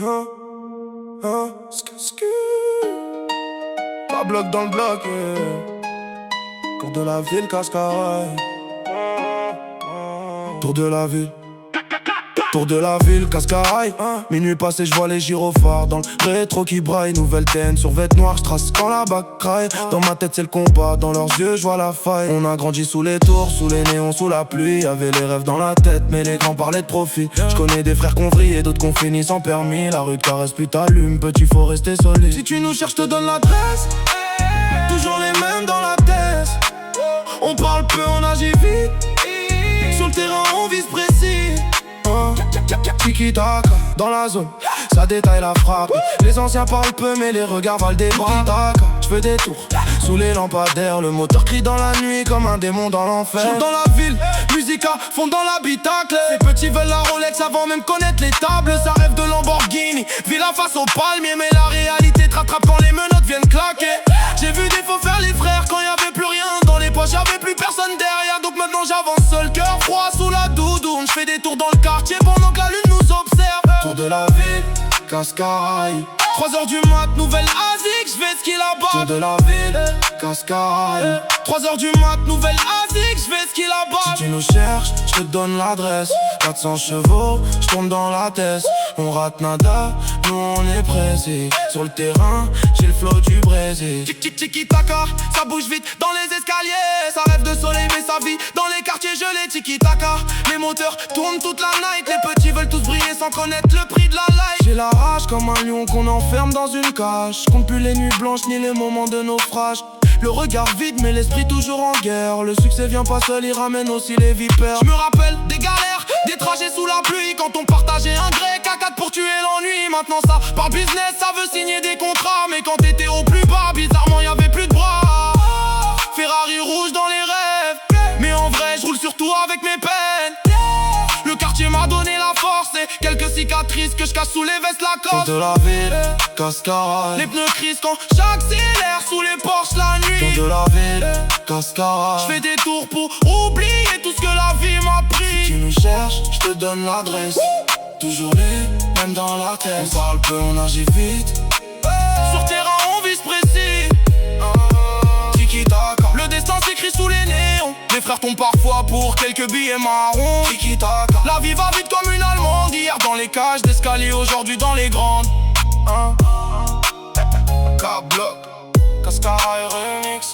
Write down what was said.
Hein, Pas bloc dans le bloc, Tour de la ville, Cascaraï. Tour de la ville. Tour de la ville, Cascaraï. Minuit passé, je vois les gyrophares dans le rétro qui braille. Nouvelle TN sur vêtements noirs, je trace quand la bac craille. Dans ma tête c'est le combat, dans leurs yeux je vois la faille. On a grandi sous les tours, sous les néons, sous la pluie. Y'avait les rêves dans la tête, mais les grands parlaient de profit. Je connais des frères qu'on vrille et d'autres qu'on finit sans permis. La rue de caresse plus t'allume, petit faut rester solide. Si tu nous cherches, te donne l'adresse. Toujours les mêmes dans la tête. On parle peu, on agit vite. Sur le terrain on vise précis. Tiki-taka, dans la zone, ça détaille la frappe. Les anciens parlent peu mais les regards valent des bras. Je fais des tours, sous les lampadaires. Le moteur crie dans la nuit comme un démon dans l'enfer. J'entre dans la ville, musique à fond dans l'habitacle. Les petits veulent la Rolex avant même connaître les tables. Ça rêve de Lamborghini, villa face au palmier. Mais la réalité te rattrape quand les menottes viennent claquer. J'ai vu des faux faire les frères quand y'avait plus rien dans les poches, y'avait plus personne derrière. Donc maintenant j'avance seul, cœur froid sous la doudoune. Je fais des tours dans le quartier pendant que la lune nous observe. Tour de la ville, Cascaraï. 3h du mat, nouvelle Asique, j'vais skier là-bas. Tour de la ville, Cascaraï. 3h du mat, nouvelle Asique, j'vais skier là-bas. Si tu nous cherches, j'te donne l'adresse. 400 chevaux, j'tourne dans la tête. On rate nada, nous on est précis. Sur le terrain, j'ai le flow du Brésil. Tiki-taka, ça bouge vite dans les escaliers. Ça rêve de soleil mais ça vit dans les quartiers gelés. Tiki-taka, les moteurs tournent toute la night. Les petits veulent tous briller sans connaître le prix de la life. J'ai la rage comme un lion qu'on enferme dans une cage. Compte plus les nuits blanches ni les moments de naufrage. Le regard vide mais l'esprit toujours en guerre. Le succès vient pas seul, il ramène aussi les vipères. Je me rappelle des galères, des trajets sous la pluie. Quand on partageait un grec à 4 pour tuer l'ennui. Maintenant ça, par business, ça veut signer des contrats. Mais quand t'étais au plus bas, bizarrement y'avait plus de bras. Ferrari rouge dans les rêves, mais en vrai je roule surtout avec mes peines. Le quartier m'a donné la force et quelques cicatrices que je cache sous les vestes Lacoste. Tour de la ville, Cascaraï. Les pneus crissent quand j'accélère sous les Porsche la nuit. Tour de la ville, Cascaraï. Je fais des tours pour oublier tout ce que la vie m'a pris. Si tu nous cherches, je te donne l'adresse. Toujours les mêmes dans la tête. On parle peu, on agit vite. Sur terrain on vise précis. Tiki-taka, le destin s'écrit sous les néons. Les frères tombent parfois pour quelques billets marrons. Tiki-taka, la vie va vite comme une allemande. Hier dans les cages d'escalier, aujourd'hui dans les grandes. K-Block, Cascaraï Remix.